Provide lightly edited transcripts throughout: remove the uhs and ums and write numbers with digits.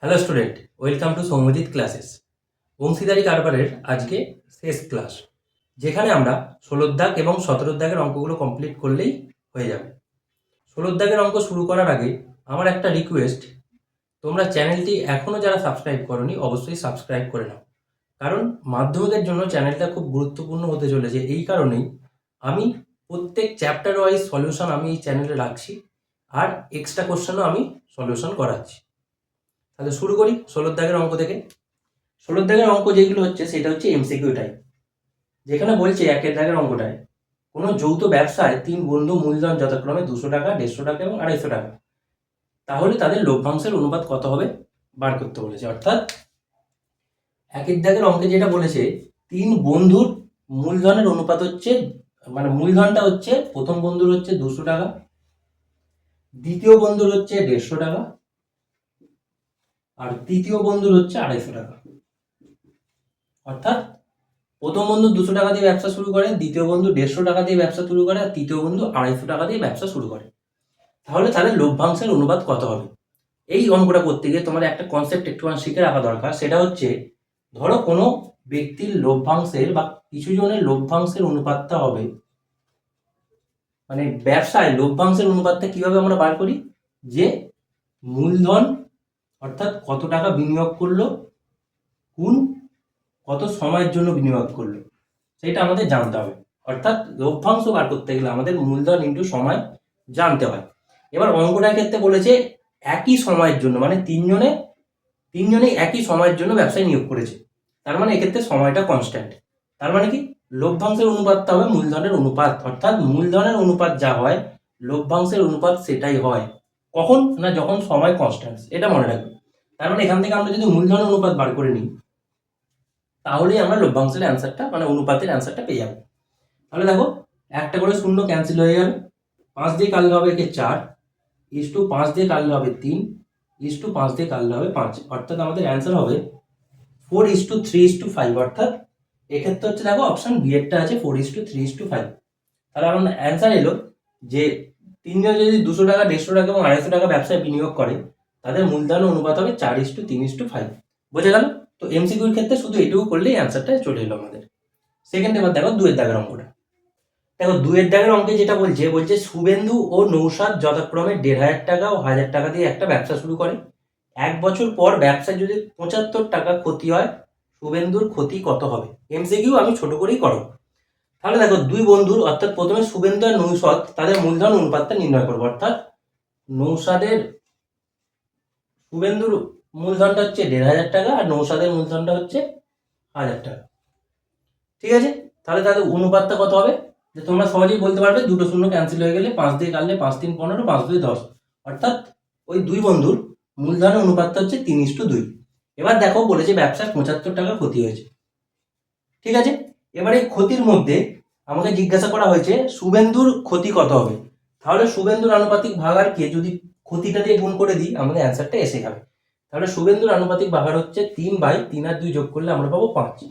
Hello student, welcome to Soumyajit classes. অংশীদারি কারবারের আজকে শেষ ক্লাস, যেখানে আমরা 16 দাগ এবং 17 দাগের অঙ্কগুলো কমপ্লিট করলেই হয়ে যাবে। 16 দাগের অঙ্ক শুরু করার আগে আমার একটা রিকোয়েস্ট, তোমরা চ্যানেলটি এখনও যারা সাবস্ক্রাইব করোনি অবশ্যই সাবস্ক্রাইব করে নাও, কারণ মাধ্যমিকের জন্য চ্যানেলটা খুব গুরুত্বপূর্ণ হতে চলেছে। এই কারণেই আমি প্রত্যেক চ্যাপ্টার ওয়াইজ সলিউশন আমি এই চ্যানেলে রাখছি, আর এক্সট্রা কোশ্চেনও আমি সলিউশন করাচ্ছি। তাহলে শুরু করি 16 দাগের অঙ্ক থেকে। 16 দাগের অঙ্ক যেগুলো হচ্ছে সেটা হচ্ছে এমসিকিউ টাইপ, যেখানে বলছে 1 দাগের অঙ্কটায় কোনো যৌথ ব্যবসায় 3 বন্ধু মূলধন যথাক্রমে 200 টাকা, 150 টাকা এবং 250 টাকা, তাহলে তাদের লভ্যাংশের অনুপাত কত হবে বার করতে বলেছে। অর্থাৎ 1 দাগের অঙ্কে যেটা বলেছে, 3 বন্ধুর মূলধনের অনুপাত হচ্ছে, মানে মূলধনটা হচ্ছে প্রথম বন্ধুর হচ্ছে 200 টাকা, দ্বিতীয় বন্ধুর হচ্ছে 150 টাকা, আর তৃতীয় বন্ধুর হচ্ছে 250 টাকা। অর্থাৎ প্রথম বন্ধু 200 টাকা দিয়ে ব্যবসা শুরু করে, দ্বিতীয় বন্ধু 150 টাকা দিয়ে ব্যবসা শুরু করে, আর তৃতীয় বন্ধু 250 টাকা দিয়ে ব্যবসা শুরু করে। তাহলে তাদের লভ্যাংশের অনুপাত কত হবে? এই অঙ্কটা করতে গিয়ে তোমার একটা কনসেপ্ট একটুখানি শিখে রাখা দরকার। সেটা হচ্ছে, ধরো কোনো ব্যক্তির লভ্যাংশের বা কিছু জনের লভ্যাংশের অনুপাতটা হবে, মানে ব্যবসায় লভ্যাংশের অনুপাতটা কিভাবে আমরা বার করি, যে মূলধন অর্থাৎ কত টাকা বিনিয়োগ করলো গুণ কত সময়ের জন্য বিনিয়োগ করলো, সেটা আমাদের জানতে হবে। অর্থাৎ লভ্যাংশ বার করতে গেলে আমাদের মূলধন ইন্টু সময় জানতে হয়। এবার অঙ্কটার ক্ষেত্রে বলেছে একই সময়ের জন্য, মানে তিনজনেই একই সময়ের জন্য ব্যবসায় নিয়োগ করেছে। তার মানে এক্ষেত্রে সময়টা কনস্ট্যান্ট। তার মানে কি, লভ্যাংশের অনুপাতটা হবে মূলধনের অনুপাত, অর্থাৎ মূলধনের অনুপাত যা হয় লভ্যাংশের অনুপাত সেটাই হয়। কখন না, যখন সময় কনস্ট্যান্ট, এটা মনে রাখবে। তার মানে এখান থেকে আমরা যদি মূলধনের অনুপাত বার করে নিই, তাহলেই আমরা লভ্যাংশের অ্যান্সারটা, মানে অনুপাতের অ্যান্সারটা পেয়ে যাবো। তাহলে দেখো, একটা করে শূন্য ক্যান্সেল হয়ে গেল, 5 দিয়ে কাটলে হবে একে 4, ইস টু 5 দিয়ে কাটলে হবে 3, ইস টু 5 দিয়ে কাটলে হবে 5। অর্থাৎ আমাদের অ্যান্সার হবে 4:3:5। অর্থাৎ এক্ষেত্রে হচ্ছে দেখো অপশন বি এরটা আছে 4:3:5। তাহলে আমার অ্যান্সার এলো যে তিনজন যদি 200 টাকা, 150 টাকা এবং 250 টাকা ব্যবসায় বিনিয়োগ করে, তাদের মূলধন অনুপাত হবে 4:3:5। বোঝা গেল? তো এমসিকিউর ক্ষেত্রে শুধু এটুকু করলেই অ্যান্সারটা চলে এলো আমাদের। সেকেন্ড, এবার দেখো 2 দাগের অঙ্কটা। দেখো 2 দাগের অঙ্কে যেটা বলছে শুভেন্দু ও নৌসাদ যথাক্রমে 1500 টাকা ও 1000 টাকা দিয়ে একটা ব্যবসা শুরু করে। 1 বছর পর ব্যবসায় যদি 75 টাকা ক্ষতি হয়, শুভেন্দুর ক্ষতি কত হবে? এমসিকিউ আমি ছোট করেই করো। তাহলে দেখো, 2 বন্ধুর, অর্থাৎ প্রথমে শুভেন্দু আর নৌসাদ, তাদের মূলধন অনুপাতটা নির্ণয় করবো। অর্থাৎ শুভেন্দুর মূলধনটা হচ্ছে 1500 টাকা আর নৌসাদের মূলধনটা হচ্ছে 1000 টাকা। ঠিক আছে? তাহলে তাদের অনুপাতটা কত হবে? যে তোমরা সহজেই বলতে পারবে, দুটো শূন্য ক্যান্সেল হয়ে গেলে 5 দিয়ে কাটলে 5×3 15, 5×2 10। অর্থাৎ ওই 2 বন্ধুর মূলধনের অনুপাতটা হচ্ছে 3:2। এবার দেখো বলেছে ব্যবসার 75 টাকা ক্ষতি হয়েছে। ঠিক আছে? এবার এই ক্ষতির মধ্যে আমাকে জিজ্ঞাসা করা হয়েছে শুভেন্দুর ক্ষতি কত হবে। তাহলে শুভেন্দুর আনুপাতিক ভাগাড়কে যদি ক্ষতিটা দিয়ে গুণ করে দিই, আমাদের অ্যান্সারটা এসে যাবে। তাহলে শুভেন্দুর আনুপাতিক ভাগাড় হচ্ছে 3/3 আর 2 যোগ করলে আমরা পাবো 5।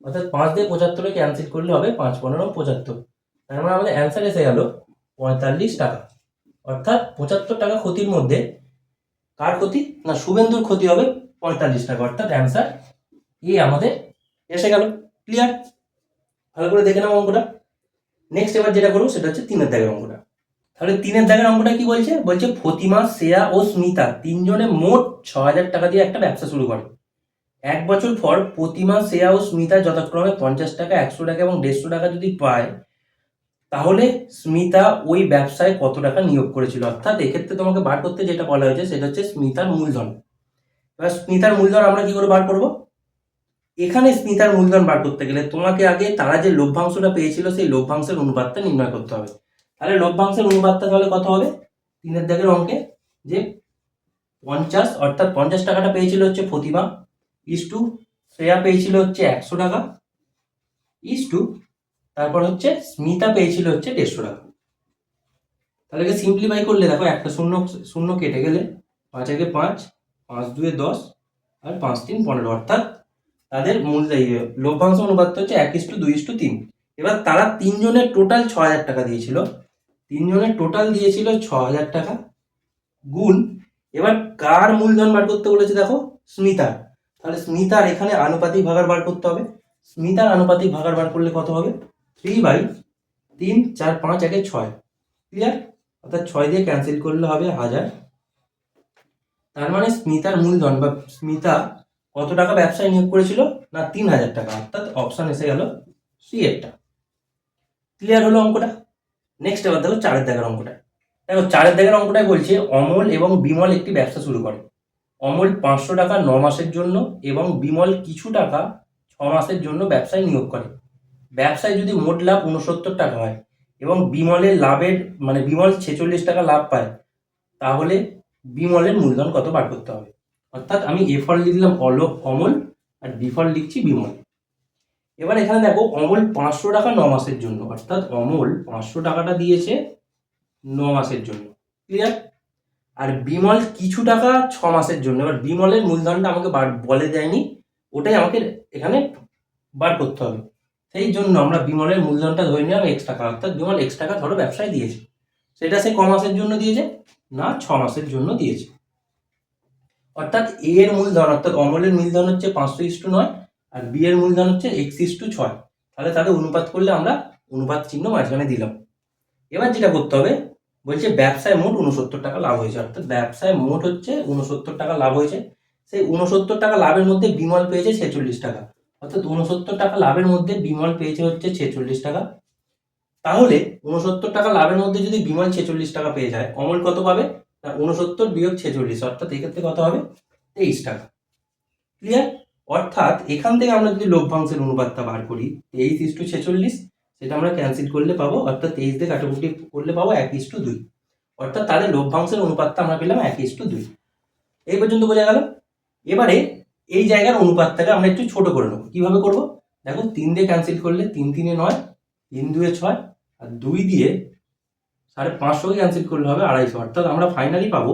অর্থাৎ 5 দিয়ে 75 ক্যান্সেল করলে হবে 5×15 75। তার মানে আমাদের অ্যান্সার এসে গেল 45 টাকা। অর্থাৎ 75 টাকা ক্ষতির মধ্যে কার ক্ষতি না, শুভেন্দুর ক্ষতি হবে 45 টাকা। অর্থাৎ অ্যান্সার এ আমাদের এসে গেল। ক্লিয়ার? ভালো করে দেখে নাও অঙ্কটা। নেক্সট এবার যেটা করবো সেটা হচ্ছে 3 দাগের অঙ্কটা। তাহলে 3 দাগের অঙ্কটা কি বলছে ফতিমা, শ্রেয়া ও স্মিতা তিনজনে মোট 6000 টাকা দিয়ে একটা ব্যবসা শুরু করে। 1 বছর পর প্রতিমা, শ্রেয়া ও স্মিতা যথাক্রমে 50 টাকা, 100 টাকা এবং 150 টাকা যদি পায়, তাহলে স্মিতা ওই ব্যবসায় কত টাকা নিয়োগ করেছিল। অর্থাৎ এক্ষেত্রে তোমাকে বার করতে যেটা বলা হয়েছে সেটা হচ্ছে স্মিতার মূলধন। এবার স্মিতার মূলধন আমরা কি করে বার করব? এখানে স্মিতার মূলধন বার করতে গেলে তোমাকে আগে তারা যে লভ্যাংশটা পেয়েছিল সেই লভ্যাংশের অনুপাতটা নির্ণয় করতে হবে। তাহলে লভ্যাংশের অনুপাতটা তাহলে কত হবে 3 দাগের অঙ্কে, যে 50, অর্থাৎ 50 টাকাটা পেয়েছিল হচ্ছে প্রতিমা, ইস টু শ্রেয়া পেয়েছিল হচ্ছে 100 টাকা, ইস টু তারপর হচ্ছে স্মিতা পেয়েছিল হচ্ছে 150 টাকা। তাহলে সিম্পলিফাই করলে দেখো একটা শূন্য শূন্য কেটে গেলে 5×1 5, 5×2 10 আর 5×3 15। অর্থাৎ তাদের লভ্যাংশ অনুপাতটা হচ্ছে 1:2:3। এবার তারা তিনজনের টোটাল 6000 টাকা দিয়েছিল, তিনজনের টোটাল দিয়েছিল 6000 টাকা গুণ, এবার কার মূলধন বার করতে বলেছে দেখো, স্মিতার। তাহলে স্মিতার এখানে আনুপাতিক ভাগার বার করতে হবে। স্মিতার আনুপাতিক ভাগার বার করলে কত হবে? 3/3, 4, 5, 1, 6। ক্লিয়ার? অর্থাৎ 6 দিয়ে ক্যান্সেল করলে হবে 1000। তার মানে স্মিতার মূলধন বা স্মিতা কত টাকা ব্যবসায় নিয়োগ করেছিল? না 3000 টাকা। অর্থাৎ অপশন এসে গেল সি এরটা। ক্লিয়ার হলো অঙ্কটা? নেক্সট এবার দেখো 4 দাগের অঙ্কটা। দেখো 4 দাগের অঙ্কটাই বলছে অমল এবং বিমল একটি ব্যবসা শুরু করে। অমল 500 টাকা 9 মাসের জন্য এবং বিমল কিছু টাকা 6 মাসের জন্য ব্যবসায় নিয়োগ করে। ব্যবসায় যদি মোট লাভ 69 টাকা হয় এবং বিমলের লাভের মানে বিমল 46 টাকা লাভ পায়, তাহলে বিমলের মূলধন কত বার করতে হবে? অর্থাৎ আমি এ ফল লিখলাম অমল আর বি ফল লিখছি বিমল। এবার এখানে দেখো অমল 500 টাকা 9 মাসের জন্য, অর্থাৎ অমল 500 টাকাটা দিয়েছে 9 মাসের জন্য। ক্লিয়ার? আর বিমল কিছু টাকা 6 মাসের জন্য। এবার বিমলের মূলধনটা আমাকে বলে দেয়নি, ওটাই আমাকে এখানে বার করতে হবে। সেই জন্য আমরা বিমলের মূলধনটা ধরে নিলাম X টাকা। অর্থাৎ বিমল X টাকা ধরো ব্যবসায় দিয়েছে, সেটা সে ক মাসের জন্য দিয়েছে? না 6 মাসের জন্য দিয়েছে। অর্থাৎ এ এর মূলধন অর্থাৎ অমলের মূলধন হচ্ছে 500:9 আর বি এর মূলধন হচ্ছে X:6। তাহলে তাদের অনুপাত করলে আমরা অনুপাত চিহ্ন মাঝখানে দিলাম। এবার যেটা করতে হবে, বলছে ব্যবসায় মোট 69 টাকা লাভ হয়েছে। অর্থাৎ ব্যবসায় মোট হচ্ছে 69 টাকা লাভ হয়েছে। সেই 69 টাকা লাভের মধ্যে বিমল পেয়েছে 46 টাকা। অর্থাৎ 69 টাকা লাভের মধ্যে বিমল পেয়েছে হচ্ছে 46 টাকা। তাহলে 69 টাকা লাভের মধ্যে যদি বিমল 46 টাকা পেয়ে যায়, অমল কত পাবে? না 69 বিয়োগ 46, অর্থাৎ এক্ষেত্রে কত হবে? 23 টাকা। ক্লিয়ার? অর্থাৎ এখান থেকে আমরা যদি লভ্যাংশের অনুপাতটা বার করি 23:46, সেটা আমরা ক্যান্সেল করলে পাবো, অর্থাৎ 23 দিয়ে কাটাকুটি করলে পাবো 1:2। অর্থাৎ তাদের লভ্যাংশের অনুপাতটা আমরা পেলাম 1:2। এই পর্যন্ত বোঝা গেল? এবারে এই জায়গার অনুপাতটাকে আমরা একটু ছোট করে নেবো। কিভাবে করব? দেখো 3 দিয়ে ক্যান্সেল করলে 3 3 9, 3 2 6 আর 2 দিয়ে 550 ক্যান্সেল করলে হবে 250। অর্থাৎ আমরা ফাইনালি পাবো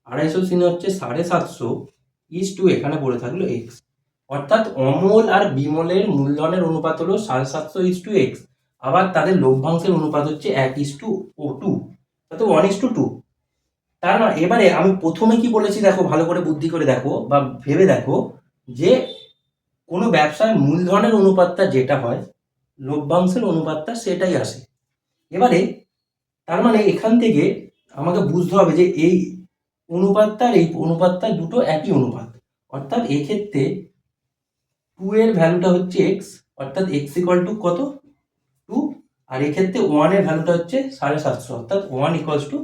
250 চিহ্ন হচ্ছে 750 এখানে পড়ে থাকলো x। অর্থাৎ অমল আর বিমলের মূলধনের অনুপাত হলো 750 x। আবার তাদের লভ্যাংশের অনুপাত হচ্ছে 1:2, অর্থাৎ 1:2। তার মানে এবারে আমি প্রথমে কি বলেছি দেখো, ভালো করে বুদ্ধি করে দেখো বা ভেবে দেখো, যে কোনো ব্যবসায় মূলধনের অনুপাতটা যেটা হয় লভ্যাংশের অনুপাতটা সেটাই আসে। এবারে তার মানে এখান থেকে আমাকে বুঝতে হবে যে এই অনুপাতটা আর এই অনুপাতটা দুটো একই অনুপাত। অর্থাৎ এক্ষেত্রে 2 এর ভ্যালুটা হচ্ছে x, অর্থাৎ x = কত? 2। আর এক্ষেত্রে 1 এর ভ্যালুটা হচ্ছে 750, অর্থাৎ 1 =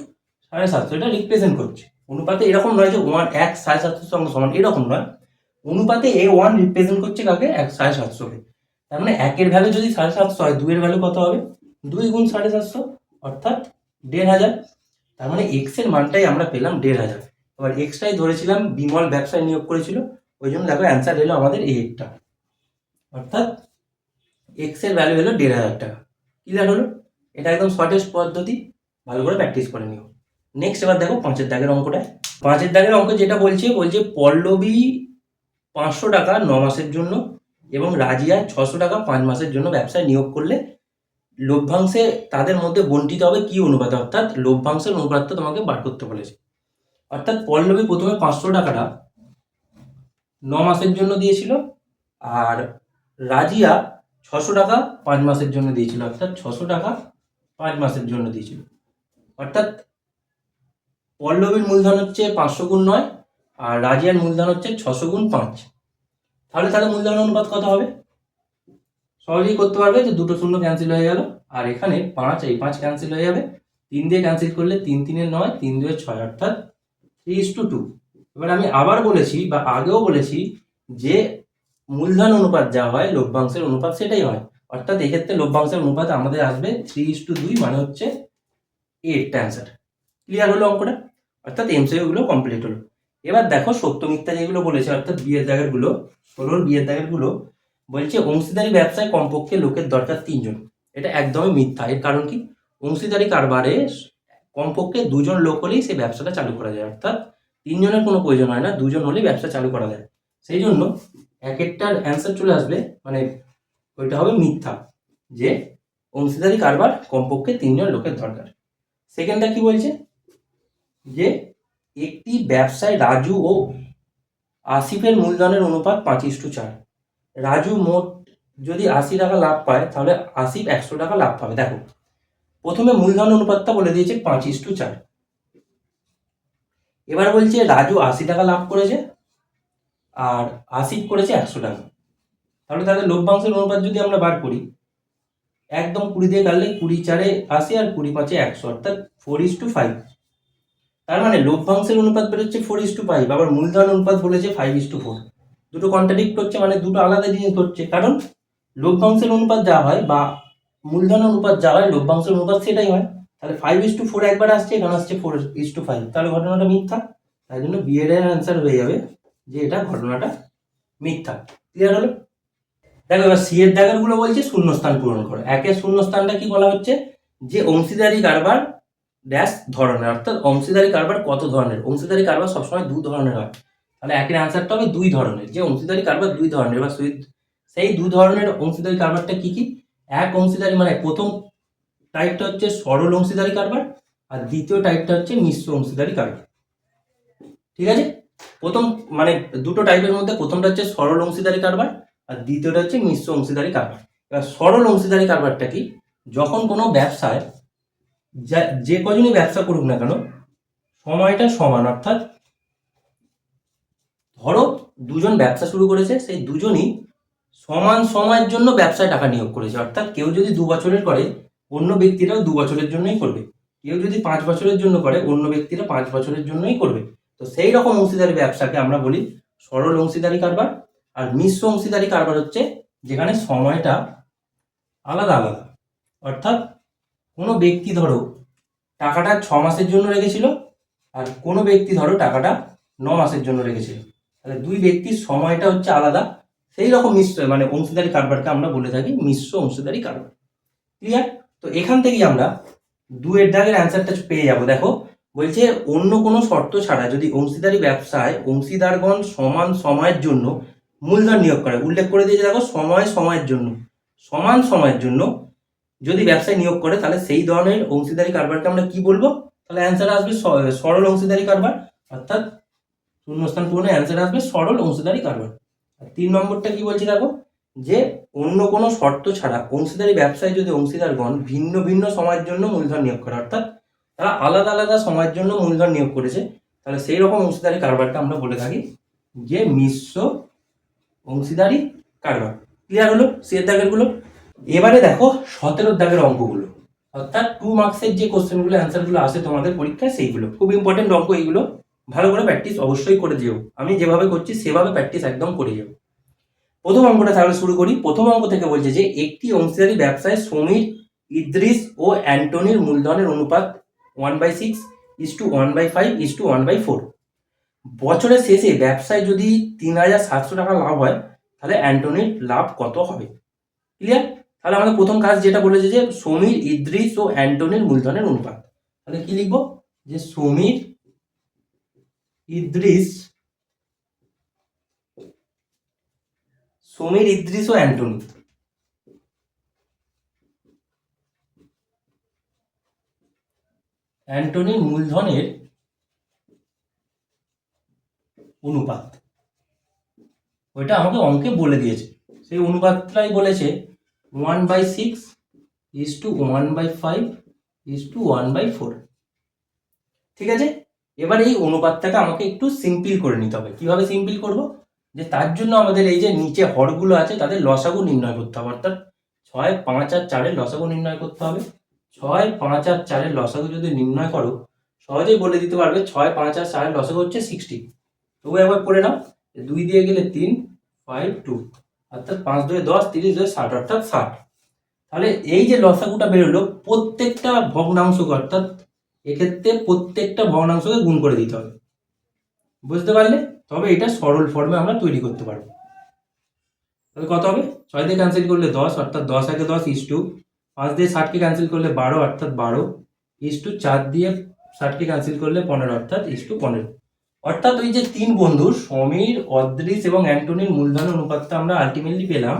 750। এটা রিপ্রেজেন্ট করছে অনুপাতে। এরকম নয় যে 1 750 সঙ্গে সমান, এরকম নয়। অনুপাতে এ 1 রিপ্রেজেন্ট করছে কাকে? 750 কে। তার মানে 1 এর ভ্যালু যদি 750 হয়, 2 এর ভ্যালু কত হবে? 2 গুণ 750, অর্থাৎ 1500। তার মানে x এর মানটাই আমরা পেলাম 1500। এবার এক্সটাই ধরেছিলাম বিমল ব্যবসায় নিয়োগ করেছিল, ওই জন্য দেখো অ্যান্সার এলো আমাদের এইটা। অর্থাৎ এক্স এর ভ্যালু হলো 1500 টাকা। ক্লিয়ার হলো? এটা একদম শর্টেস্ট পদ্ধতি, ভালো করে প্র্যাকটিস করে নিও। নেক্সট এবার দেখো 5 দাগের অঙ্কটা। 5 দাগের অঙ্ক যেটা বলছে পল্লবী 500 টাকা 9 মাসের জন্য এবং রাজিয়া 600 টাকা 5 মাসের জন্য ব্যবসায় নিয়োগ করলে লভ্যাংশে তাদের মধ্যে বন্টিত হবে কি অনুপাতে? অর্থাৎ লভ্যাংশের অনুপাতটা তোমাকে বার করতে বলেছে। অর্থাৎ পল্লবী প্রথমে 500 টাকাটা 9 মাসের জন্য দিয়েছিল আর রাজিয়া 600 টাকা 5 মাসের জন্য দিয়েছিল। অর্থাৎ 600 টাকা 5 মাসের জন্য দিয়েছিল। অর্থাৎ পল্লবীর মূলধন হচ্ছে 500 গুণ 9 আর রাজিয়ার মূলধন হচ্ছে 600 গুণ 5। তাহলে মূলধন অনুপাত কত হবে? সহজেই করতে পারবে যে দুটো শূন্য ক্যান্সেল হয়ে গেল আর এখানে 5 এই 5 ক্যান্সেল হয়ে যাবে। 3 দিয়ে ক্যান্সেল করলে 3 3 9, 3 2 6, অর্থাৎ 3:2। এবার আমি আবার বলেছি বা আগেও বলেছি যে মূলধন অনুপাত যা হয় লভ্যাংশের অনুপাত সেটাই হয়। অর্থাৎ এক্ষেত্রে লভ্যাংশের অনুপাত আমাদের আসবে 3:2, মানে হচ্ছে এইটটা অ্যান্সার। ক্লিয়ার হলো অঙ্কটা? অর্থাৎ এমসিকিউ গুলো কমপ্লিট হলো। এবার দেখো সত্য মিথ্যা যেগুলো বলেছে, অর্থাৎ বিয়ের দাগের গুলো, 16 বিয়ের দাগের গুলো বলছে অংশীদারি ব্যবসায় কমপক্ষে লোকের দরকার 3 জন। এটা একদমই মিথ্যা। এর কারণ কি? অংশীদারি কারবারে কমপক্ষে 2 জন লোক হলেই সেই ব্যবসাটা চালু করা যায়। অর্থাৎ 3 জনের কোনো প্রয়োজন হয় না, 2 জন হলেই ব্যবসা চালু করা যায়। সেই জন্য এক একটার অ্যান্সার চলে আসবে, মানে ওইটা হবে মিথ্যা, যে অংশীদারি কারবার কমপক্ষে 3 জন লোকের দরকার। সেকেন্ডটা কি বলছে? যে একটি ব্যবসায় রাজু ও আসিফের মূলধনের অনুপাত 5:4। রাজু মোট যদি 80 টাকা লাভ পায় তাহলে আসিফ 100 টাকা লাভ পাবে। দেখো প্রথমে মূলধন অনুপাতটা বলে দিয়েছে 5:4। এবার বলছে রাজু 80 টাকা লাভ করেছে আর আসিফ করেছে 100 টাকা। তাহলে তাদের লভ্যাংশের অনুপাত যদি আমরা বার করি, একদম 20 দিয়ে কাটলে 20 4 80 আর 20 5 100, অর্থাৎ 4:5। তার মানে লভ্যাংশের অনুপাত বেরোচ্ছে 4:5, আবার মূলধন অনুপাত বলেছে 5:4। দুটো কন্ট্রাডিক্ট হচ্ছে, মানে দুটো আলাদা জিনিস হচ্ছে। কারণ লভ্যাংশের অনুপাত যা হয় বা মূলধন অনুপাত যা হয়, লভ্যাংশের অনুপাত সেটাই হয়। তাহলে 5:4 একবার আসছে, এখানে আসছে 4:5, তাহলে ঘটনাটা মিথ্যা। তাই জন্য বি এর অ্যান্সার হয়ে যাবে যে এটা ঘটনাটা মিথ্যা। ক্লিয়ার হলো? দেখো এবার সি এর দাগের গুলো বলছে শূন্যস্থান পূরণ করো। একের শূন্যস্থানটা কি বলা হচ্ছে, যে অংশীদারি কারবার ড্যাশ ধরনের, অর্থাৎ অংশীদারি কারবার কত ধরনের। অংশীদারি কারবার সবসময় 2 ধরনের হয়, তাহলে একের অ্যান্সারটা হবে 2 ধরনের, যে অংশীদারি কারবার 2 ধরনের। বা সেই 2 ধরনের অংশীদারি কারবারটা কি কি? এক অংশীদারি মানে প্রথম টাইপটা হচ্ছে সরল অংশীদারি কারবার, আর দ্বিতীয় টাইপটা হচ্ছে মিশ্র অংশীদারি কারবার। ঠিক আছে? প্রথম মানে দুটো টাইপের মধ্যে প্রথমটা হচ্ছে সরল অংশীদারি কারবার আর দ্বিতীয়টা হচ্ছে মিশ্র অংশীদারি কারবার। এবার সরল অংশীদারি কারবারটা কি? যখন কোনো ব্যবসায় যে কজনই ব্যবসা করুক না কেন সময়টা সমান, অর্থাৎ ধরো দুজন ব্যবসা শুরু করেছে, সেই দুজনই সমান সময়ের জন্য ব্যবসায় টাকা নিয়োগ করেছে। অর্থাৎ কেউ যদি 2 বছরের করে, অন্য ব্যক্তিরাও 2 বছরের জন্যই করবে। কেউ যদি 5 বছরের জন্য করে, অন্য ব্যক্তিরা 5 বছরের জন্যই করবে। তো সেই রকম অংশীদারি ব্যবসাকে আমরা বলি সরল অংশীদারি কারবার। আর মিশ্র অংশীদারি কারবার হচ্ছে যেখানে সময়টা আলাদা আলাদা, অর্থাৎ কোনো ব্যক্তি ধরো টাকাটা 6 মাসের জন্য রেখেছিল আর কোনো ব্যক্তি ধরো টাকাটা 9 মাসের জন্য রেখেছিল, তাহলে দুই ব্যক্তির সময়টা হচ্ছে আলাদা। সেই রকম মিশ্র মানে অংশীদারি কারবারকে আমরা বলে থাকি মিশ্র অংশীদারি কারবার। ক্লিয়ার? তো এখান থেকেই আমরা 2 এর দাগের অ্যান্সারটা পেয়ে যাব। দেখো বলছে অন্য কোনো শর্ত ছাড়া যদি অংশীদারি ব্যবসায় অংশীদারগণ সমান সময়ের জন্য মূলধন নিয়োগ করে, উল্লেখ করে দিয়েছে দেখো সময়ের জন্য, সমান সময়ের জন্য যদি ব্যবসায় নিয়োগ করে, তাহলে সেই ধরনের অংশীদারি কারবারকে আমরা কি বলবো? তাহলে অ্যান্সার আসবে সরল অংশীদারি কারবার, অর্থাৎ শূন্যস্থান পূরণে অ্যান্সার আসবে সরল অংশীদারি কারবার। আর 3 নম্বরটা কি বলছে দেখো, যে অন্য কোনো শর্ত ছাড়া অংশীদারি ব্যবসায় যদি অংশীদারগণ ভিন্ন ভিন্ন সময়ের জন্য মূলধন নিয়োগ করে, অর্থাৎ তারা আলাদা আলাদা সময়ের জন্য মূলধন নিয়োগ করেছে, তাহলে সেই রকম অংশীদারি কারবারকে আমরা বলে থাকি যে মিশ্র অংশীদারি কারবার। ক্লিয়ার হলো সে দাগের গুলো? এবারে দেখো 17 দাগের অঙ্কগুলো, অর্থাৎ 2 মার্কসের যে কোশ্চেনগুলো অ্যান্সারগুলো আসে তোমাদের পরীক্ষায়, সেইগুলো খুব ইম্পর্টেন্ট অঙ্ক। এইগুলো ভালো করে প্র্যাকটিস অবশ্যই করে যেও, আমি যেভাবে করছি সেভাবে প্র্যাকটিস একদম করে যেও। প্রথম অঙ্কটা তাহলে শুরু করি। প্রথম অঙ্ক থেকে বলছে যে একটি অংশীদারি ব্যবসায় সমীর, ইদ্রিস ও অ্যান্টনির মূলধনের অনুপাত 1/6:1/5:1/4। বছরের শেষে ব্যবসায় যদি 3,700 টাকা লাভ হয়, তাহলে অ্যান্টনির লাভ কত হবে? ক্লিয়ার? তাহলে আমাদের প্রথম কাজ যেটা বলেছে যে সমীর, ইদ্রিস ও অ্যান্টনির মূলধনের অনুপাত, তাহলে কি লিখবো? যে সমীর, ইদ্রিস ও অ্যান্টনি। অ্যান্টনির মূলধনের অনুপাত, ওইটা আমাকে অঙ্কে বলে দিয়েছে। সেই অনুপাতটাই বলেছে 1/6:1/5:1/4। ঠিক আছে? এবার এই অনুপাতটাকে আমাকে একটু সিম্পল করে নিতে হবে। কিভাবে সিম্পল করব? যে তার জন্য আমাদের এই যে নিচে হরগুলো আছে তাদের লসাগু নির্ণয় করতে হবে, অর্থাৎ 6, 5 আর 4 এর লসাগু নির্ণয় করতে হবে। 6, 5 আর 4 এর লসাগু যদি নির্ণয় করো, সহজেই বলে দিতে পারবে 6, 5 আর 4 এর লসাগু হচ্ছে 60। তবু একবার করে নাও, 2 দিয়ে গেলে 3, 5, 2, অর্থাৎ 5 2 10, 30 2 60, অর্থাৎ 60। তাহলে এই যে লসাগুটা বেরোলো, প্রত্যেকটা ভগ্নাংশকে, অর্থাৎ এক্ষেত্রে প্রত্যেকটা ভগ্নাংশকে গুণ করে দিতে হবে। বুঝতে পারলে? তবে এটা সরল ফর্মে আমরা তৈরি করতে পারবো। তাহলে কত হবে? 6 দিয়ে ক্যান্সেল করলে 10, অর্থাৎ 10 আগে 10 ইস্টু 5 দিয়ে 60কে ক্যান্সেল করলে 12, অর্থাৎ 12 ইস্টু 4 দিয়ে 60কে ক্যান্সেল করলে 15, অর্থাৎ ইস্টু 15। অর্থাৎ ওই যে 3 বন্ধুর সমীর, অদ্রিস এবং অ্যান্টনির মূলধন অনুপাতটা আমরা আলটিমেটলি পেলাম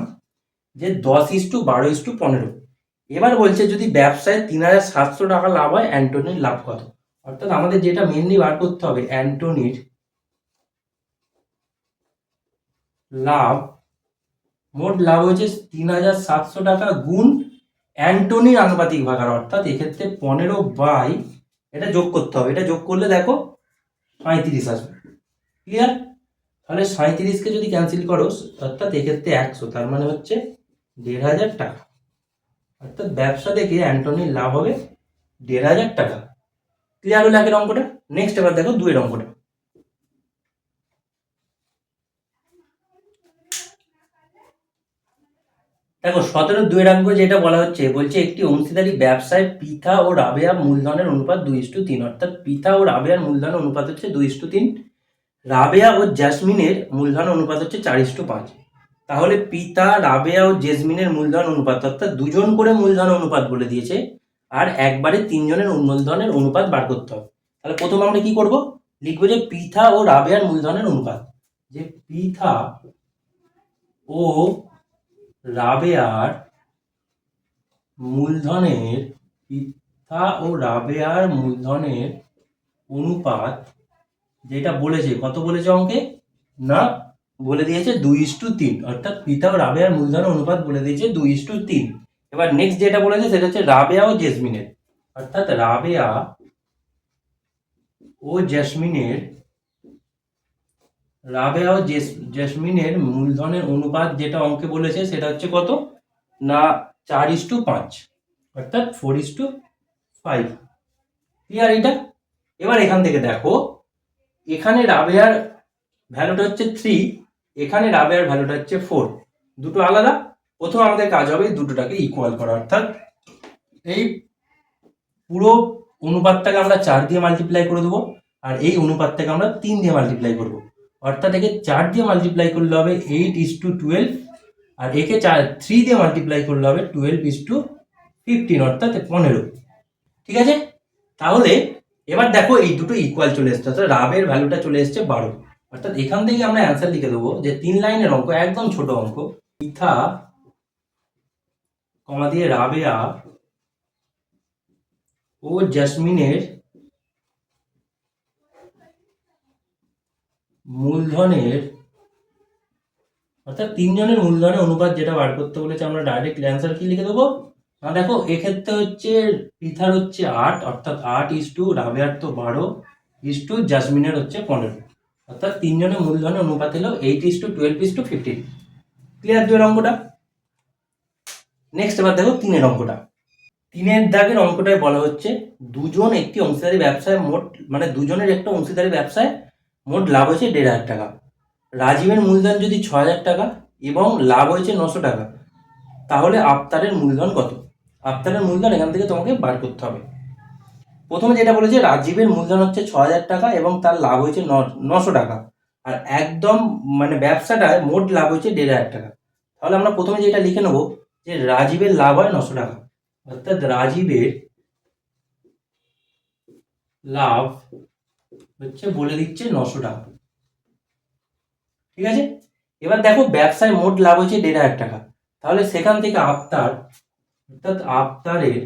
যে 10:12:15। এবার বলছে যদি ব্যবসায় 3,700 টাকা লাভ হয়, অ্যান্টনির লাভ কত? অর্থাৎ আমাদের যেটা মেনলি বার করতে হবে, অ্যান্টনির লাভ, মোট লাভ হয়েছে 3,700 টাকা গুণ অ্যান্টনির আনুপাতিক ভাগার, অর্থাৎ এক্ষেত্রে 15 এটা যোগ করতে হবে, এটা যোগ করলে দেখো 35 আসবে। ক্লিয়ার? তাহলে 37কে যদি ক্যান্সেল করো অর্থাৎ এক্ষেত্রে 100, তার মানে হচ্ছে 1,500 টাকা। অর্থাৎ ব্যবসা থেকে অ্যান্টনির লাভ হবে 1,500 টাকা। ক্লিয়ার হলো একের অঙ্কটা? নেক্সট এবার দেখো 2 অঙ্কটা। দেখো 17-2 অঙ্ক যেটা বলা হচ্ছে, বলছে একটি অংশীদারি ব্যবসায় পিতা ও রাবেয়া মূলধনের অনুপাত 2:3, অর্থাৎ পিতা ও রাবেয়ার মূলধনের অনুপাত হচ্ছে 2:3, রাবেয়া ও জেসমিনের মূলধন অনুপাত হচ্ছে 4:5। তাহলে পিতা, রাবেয়া ও জেসমিনের মূলধন অনুপাত, অর্থাৎ দুজন করে মূলধন অনুপাত বলে দিয়েছে, আর একবারে 3 জনের মূলধনের অনুপাত বার করতে হবে। তাহলে প্রথমে আমরা কি করব, লিখবো যে পিতা ও রাবেয়ার মূলধনের অনুপাত, যে পিতা ও রাবেয়ার মূলধনের, পিতা ও রাবেয়ার মূলধনের অনুপাত, যেটা বলেছে কত বলেছে অঙ্কে, না বলে দিয়েছে 2:3, অর্থাৎ পিতা ও রাবেয়ার মূলধনের অনুপাত বলে দিয়েছে 2:3। এবার নেক্সট যেটা বলেছে সেটা হচ্ছে রাবেয়া ও জেসমিনের, অর্থাৎ রাবেয়া ও জেসমিনের, রাবেয়া ও জেসমিনের মূলধনের অনুপাত যেটা অঙ্কে বলেছে সেটা হচ্ছে কত, না 4:5, অর্থাৎ 4:5। ক্লিয়ার এটা? এবার এখান থেকে দেখো, এখানে রাবেয়ার ভ্যালুটা হচ্ছে 3, এখানে রাবেয়ার ভ্যালুটা হচ্ছে 4, দুটো আলাদা। প্রথম আমাদের কাজ হবে দুটোটাকে ইকুয়াল করা, অর্থাৎ এই পুরো অনুপাতটাকে আমরা 4 দিয়ে মাল্টিপ্লাই করে দেবো, আর এই অনুপাতটাকে আমরা 3 দিয়ে মাল্টিপ্লাই করব। অর্থাৎ একে 4 দিয়ে মাল্টিপ্লাই করলে হবে 8:12, আর একে 3 দিয়ে মাল্টিপ্লাই করলে হবে 12:15, অর্থাৎ 15। ঠিক আছে? তাহলে এবার দেখো এই দুটো ইকুয়াল চলে এসছে, অর্থাৎ রাবের ভ্যালুটা চলে এসছে 12। অর্থাৎ এখান থেকে আমরা অ্যান্সার লিখে দেবো যে 3 লাইনের অঙ্ক, একদম ছোট অঙ্ক, পিতা কমা দিয়ে রাবেয়া ও জেসমিনের মূলধনের, অর্থাৎ 3 জনের মূলধনের অনুপাত যেটা বার করতে বলেছে, আমরা ডাইরেক্ট অ্যান্সার কি লিখে দেবো না, দেখো এক্ষেত্রে হচ্ছে পিতার হচ্ছে 8, অর্থাৎ 8 রাবেয়ার তো 12 জাসমিনের হচ্ছে 15, অর্থাৎ 3 জনের মূলধনের অনুপাত হলো 8:12:15। ক্লিয়ার 2 অঙ্কটা? নেক্সট এবার দেখো 3 অঙ্কটা। 3 দাগের অঙ্কটায় বলা হচ্ছে দুজন একটি অংশীদারি ব্যবসায় মোট, মানে দুজনের একটা অংশীদারি ব্যবসায় মোট লাভ হয়েছে 1,500 টাকা। রাজীবের মূলধন যদি 6,000 টাকা এবং লাভ হয়েছে 900 টাকা, তাহলে আফতারের মূলধন কত? আফতারের মূলধন এখান থেকে তোমাকে বার করতে হবে। প্রথমে যেটা বলেছে রাজীবের মূলধন হচ্ছে 6,000 টাকা এবং তার লাভ হয়েছে 900 টাকা, আর একদম মানে ব্যবসাটায় মোট লাভ হয়েছে 1,500 টাকা। তাহলে আমরা প্রথমে যেটা লিখে নেবো যে রাজীবের লাভ হয় 900 টাকা, অর্থাৎ রাজীবের লাভ হচ্ছে বলে দিচ্ছে 900 টাকা। ঠিক আছে? এবার দেখো ব্যবসায় মোট লাভ হয়েছে 1,500 টাকা, তাহলে সেখান থেকে আফতার, অর্থাৎ আফতারের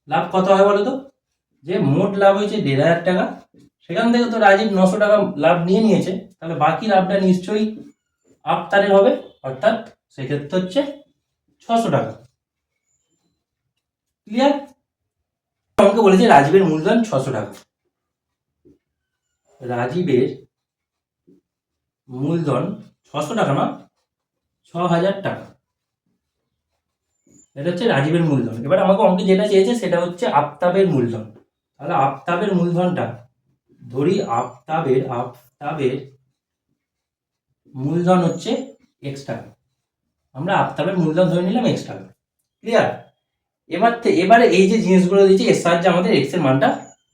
লাভ কত হয় বলো তো, যে মোট লাভ হয়েছে 1,500 টাকা, সেখান থেকে তো রাজীব 900 টাকা লাভ নিয়ে নিয়েছে, তাহলে বাকি লাভটা নিশ্চয়ই আফতারের হবে, অর্থাৎ সেক্ষেত্রে হচ্ছে 600 টাকা। ক্লিয়ার? আমাকে বলেছে রাজীবের মূলধন 600 টাকা, রাজীবের মূলধন 600 টাকা না 6,000 টাকা, এটা হচ্ছে রাজীবের মূলধন। এবার আমাকে অঙ্কে যেটা চেয়েছে সেটা হচ্ছে আফতাবের মূলধন। তাহলে আফতাবের মূলধনটা ধরি, আফতাবের মূলধন হচ্ছে x টাকা, আমরা আফতাবের মূলধন ধরে নিলাম x টাকা। ক্লিয়ার? এবারে এই যে জিনিসগুলো দিয়েছে এর সাহায্যে আমাদের x এর মানটা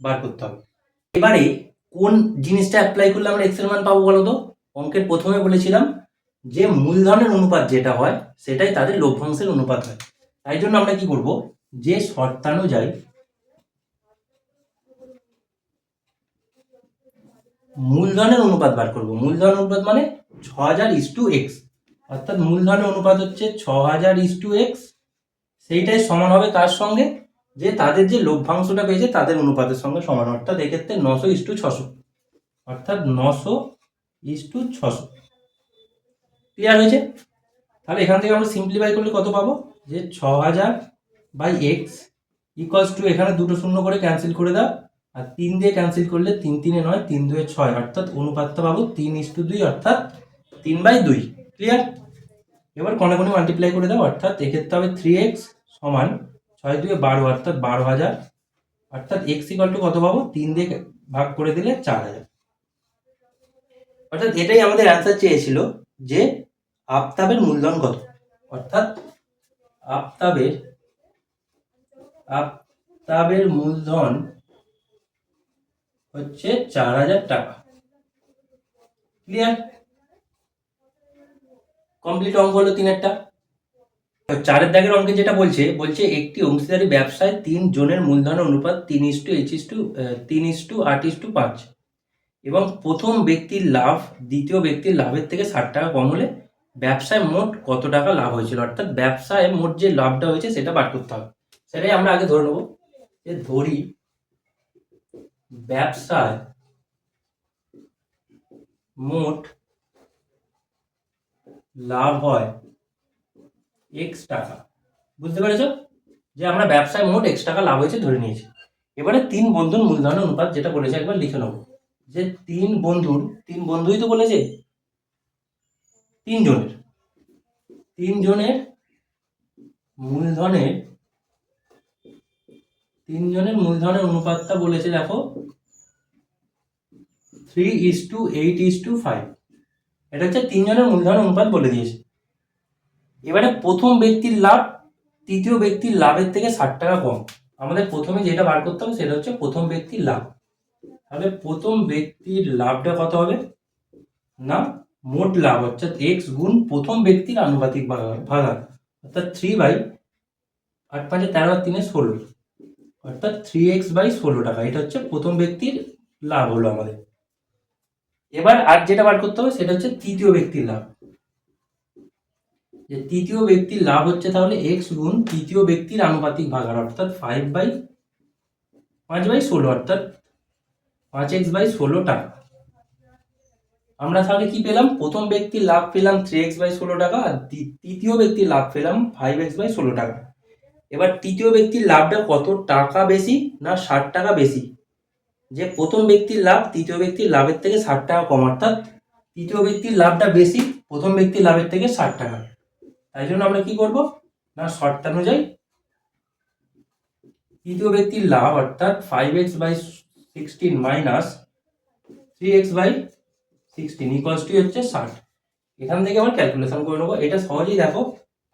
বার করতে হবে। এবারে কোন জিনিসটা অ্যাপ্লাই করলে আমরা x এর মান পাবো বলো তো? অঙ্কের প্রথমে বলেছিলাম যে মূলধনের অনুপাত যেটা হয় সেটাই তাদের লভ্যাংশের অনুপাত হয়। তাই জন্য আমরা কি করব, যে শর্তানুযায়ী মূলধনের অনুপাত বার করব। মূলধন অনুপাত মানে 6,000:x, অর্থাৎ মূলধনের অনুপাত হচ্ছে 6,000:x, সেইটাই সমান হবে তার সঙ্গে যে তাদের যে লভ্যাংশটা পেয়েছে তাদের অনুপাতের সঙ্গে সমান, অর্থাৎ এক্ষেত্রে 900:600, অর্থাৎ 900 600। ক্লিয়ার হয়েছে? তাহলে এখান থেকে আমরা সিম্পলিফাই করলে কত পাবো, যে 6000 বাই এক্স ইকুয়ালস টু, এখানে দুটো শূন্য করে ক্যান্সেল করে দাও, আর 3 দিয়ে ক্যান্সেল করলে 3 3 9, 3 2 6, অর্থাৎ অনুপাতটা পাবো 3:2, অর্থাৎ 3/2। ক্লিয়ার? এবার কোণে কোণে মাল্টিপ্লাই করে দাও, অর্থাৎ এক্ষেত্রে হবে 3x সমান 6 2 12, অর্থাৎ 12000, অর্থাৎ x ইকুয়াল টু কত পাবো, 3 দিয়ে ভাগ করে দিলে 4000। অর্থাৎ এটাই আমাদের অ্যান্সার চেয়েছিল, যে আফতাবের মূলধন কত, অর্থাৎ আফতাবের মূলধন হচ্ছে 4000 টাকা। ক্লিয়ার? কমপ্লিট অঙ্ক হলো 3-এরটা। 4-এর দাগের অঙ্কে যেটা বলছে একটি অংশীদারি ব্যবসায় 3 জনের মূলধনের অনুপাত 3:8:5, এবং প্রথম ব্যক্তির লাভ দ্বিতীয় ব্যক্তির লাভের থেকে 60 টাকা কম হলে ব্যবসায় মোট কত টাকা লাভ হয়েছিল, অর্থাৎ ব্যবসায় মোট যে লাভটা হয়েছে সেটা বার করতে হবে। সেটাই আমরা আগে ধরে নেবো, যে ধরি ব্যবসায় মোট লাভ হয় x টাকা। বুঝতে পেরেছ? যে আমরা ব্যবসায় মোট x টাকা লাভ হয়েছে ধরে নিয়েছি। এবারে 3 বন্ধুর মূলধনের অনুপাত যেটা বলেছে একবার লিখে নেব, যে 3 বন্ধুই তো বলেছে, 3 জনের মূলধনের অনুপাতটা বলেছে, দেখো 3:8:5। এটা হচ্ছে 3 জনের মূলধনের অনুপাত বলে দিয়েছে। এবারে প্রথম ব্যক্তির লাভ তৃতীয় ব্যক্তির লাভের থেকে 60 টাকা কম। আমাদের প্রথমে যেটা বার করতে হবে সেটা হচ্ছে প্রথম ব্যক্তির লাভ। তাহলে প্রথম ব্যক্তির লাভটা কত হবে না, মোট লাভ অর্থাৎ এক্স গুণ প্রথম ব্যক্তির আনুপাতিক ভাগার, অর্থাৎ 3/8 5 13 16, অর্থাৎ 3x/16 টাকা। এটা হচ্ছে প্রথম ব্যক্তির লাভ হলো আমাদের। এবার আর যেটা বার করতে হবে সেটা হচ্ছে তৃতীয় ব্যক্তির লাভ। যে তৃতীয় ব্যক্তির লাভ হচ্ছে তাহলে x গুণ তৃতীয় ব্যক্তির আনুপাতিক ভাগার, অর্থাৎ 5/16, অর্থাৎ 5x/16 টাকা। আমরা তাহলে কি পেলাম, প্রথম ব্যক্তির লাভ পেলাম 3x/16 টাকা, আর তৃতীয় ব্যক্তির লাভ পেলাম 5x/16 টাকা। এবার তৃতীয় ব্যক্তির লাভটা কত টাকা বেশি না 60 টাকা বেশি, যে প্রথম ব্যক্তির লাভ তৃতীয় ব্যক্তির লাভের থেকে 60 টাকা কম, অর্থাৎ তৃতীয় ব্যক্তির লাভটা বেশি প্রথম ব্যক্তির লাভের থেকে 60 টাকা। তাই জন্য আমরা কি করব না, শর্ত অনুযায়ী তৃতীয় ব্যক্তির লাভ অর্থাৎ 5x/16 minus 3x/16 equals to হচ্ছে 60। এখান থেকে আমরা ক্যালকুলেশন করে নেবো। এটা সহজেই দেখো,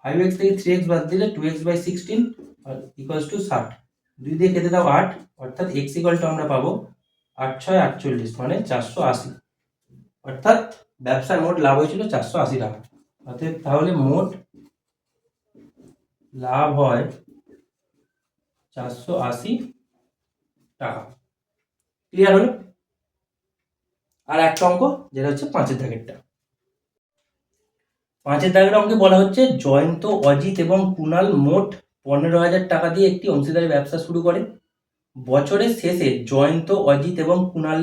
5x থেকে 3x বাদ দিলে 2x/16 ইকুয়ালস টু 60। 2 দিয়ে কেটে দাও 8, অর্থাৎ x ইকুয়াল টু আমরা পাবো 8 6 48, মানে 480। অর্থাৎ ব্যবসার মোট লাভ হয়েছিল 480 টাকা। অর্থাৎ তাহলে মোট লাভ হয় 480 টাকা। ক্লিয়ার হলো? আর একটা অঙ্ক যেটা হচ্ছে 5-এর দাগেরটা। 5-এর দাগের অঙ্কে বলা হচ্ছে জয়ন্ত, অজিত এবং কুণাল মোট 15,000 টাকা দিয়ে একটি অংশীদারি ব্যবসা শুরু করে। বছরের শেষে জয়ন্ত, অজিত এবং কুণাল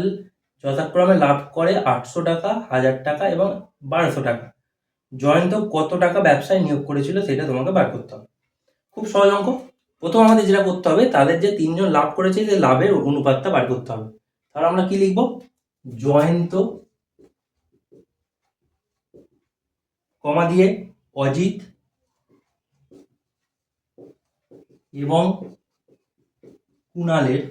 যথাক্রমে লাভ করে 800 টাকা, 1000 টাকা এবং 1200 টাকা। জয়ন্ত কত টাকা ব্যবসায় নিয়োগ করেছিল সেটা তোমাকে বার করতে হবে। খুব সহজ অঙ্ক। প্রথম আমাদের যেটা করতে হবে, তাদের যে 3 জন লাভ করেছে সেই লাভের অনুপাতটা বার করতে হবে। তাহলে আমরা কি লিখব, জয়ন্ত কমা দিয়ে অজিত এবং কুণালের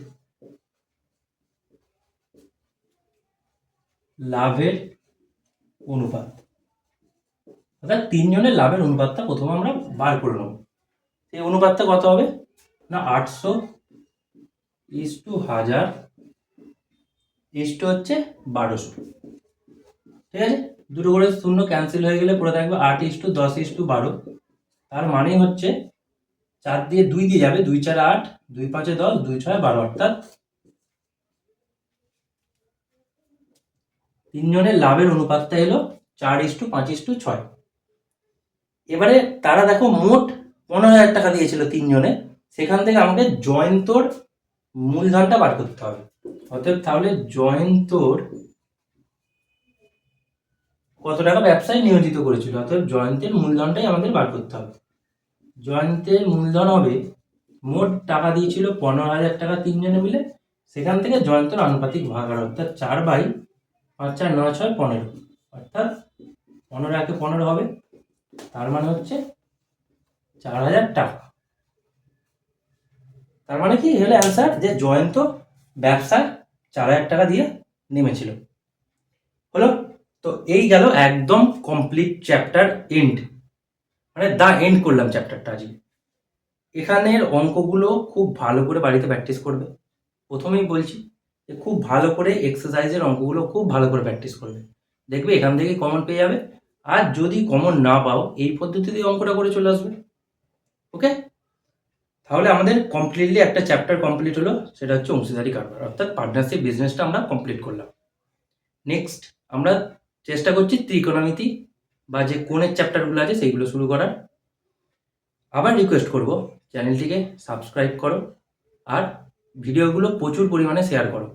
লাভের অনুপাত, অর্থাৎ 3 জনের লাভের অনুপাতটা প্রথমে আমরা বার করে নেব। এই অনুপাতটা কত হবে না, 800:1000 হচ্ছে 1200। ঠিক আছে, দুটো করে শূন্য ক্যান্সেল হয়ে গেলে পড়ে থাকবে 8:10:12। তার মানে হচ্ছে 4 দিয়ে 2 দিয়ে যাবে, 2 4 8, 2 5 10, 2 6 12, অর্থাৎ 3 জনের লাভের অনুপাতটা এলো 4:5:6। এবারে তারা দেখো মোট 15,000 টাকা দিয়েছিল 3 জনে, সেখান থেকে আমাকে জয়ন্তর মূলধনটা বার করতে হবে। অতএব তাহলে জয়ন্তর কত টাকা ব্যবসায় নিয়োজিত করেছিল, অর্থাৎ জয়ন্তের মূলধনটাই আমাদের বার করতে হবে। জয়ন্তের মূলধন হবে, মোট টাকা দিয়েছিল 15,000 টাকা তিনজনে মিলে, সেখান থেকে জয়ন্তের আনুপাতিক ভাগার, অর্থাৎ 4/5, 4, 9, 6, 15, অর্থাৎ 15 হবে, তার মানে হচ্ছে 4,000 টাকা। তার মানে কি হলো অ্যান্সার, যে জয়ন্ত ব্যবসায় 4,000 টাকা দিয়ে নেমেছিল। হলো। তো এই গেল একদম কমপ্লিট চ্যাপ্টার এন্ড, মানে দা এন্ড করলাম চ্যাপ্টারটা আজকে। এখানের অঙ্কগুলো খুব ভালো করে বাড়িতে প্র্যাকটিস করবে। প্রথমেই বলছি যে খুব ভালো করে এক্সারসাইজের অঙ্কগুলো খুব ভালো করে প্র্যাকটিস করবে, দেখবে এখান থেকে কমন পেয়ে যাবে। আর যদি কমন না পাও, এই পদ্ধতিতে অঙ্কটা করে চলে আসবে। ওকে, তাহলে আমাদের কমপ্লিটলি একটা চ্যাপ্টার কমপ্লিট হলো, সেটা হচ্ছে অংশীদারি কারবার, অর্থাৎ পার্টনারশিপ বিজনেসটা আমরা কমপ্লিট করলাম। নেক্সট আমরা চেষ্টা করছি ত্রিকোণমিতি বা যে কোণের চ্যাপ্টারগুলো আছে সেইগুলো শুরু করার। আবার রিকোয়েস্ট করব, চ্যানেলটিকে সাবস্ক্রাইব করো আর ভিডিওগুলো প্রচুর পরিমাণে শেয়ার করো।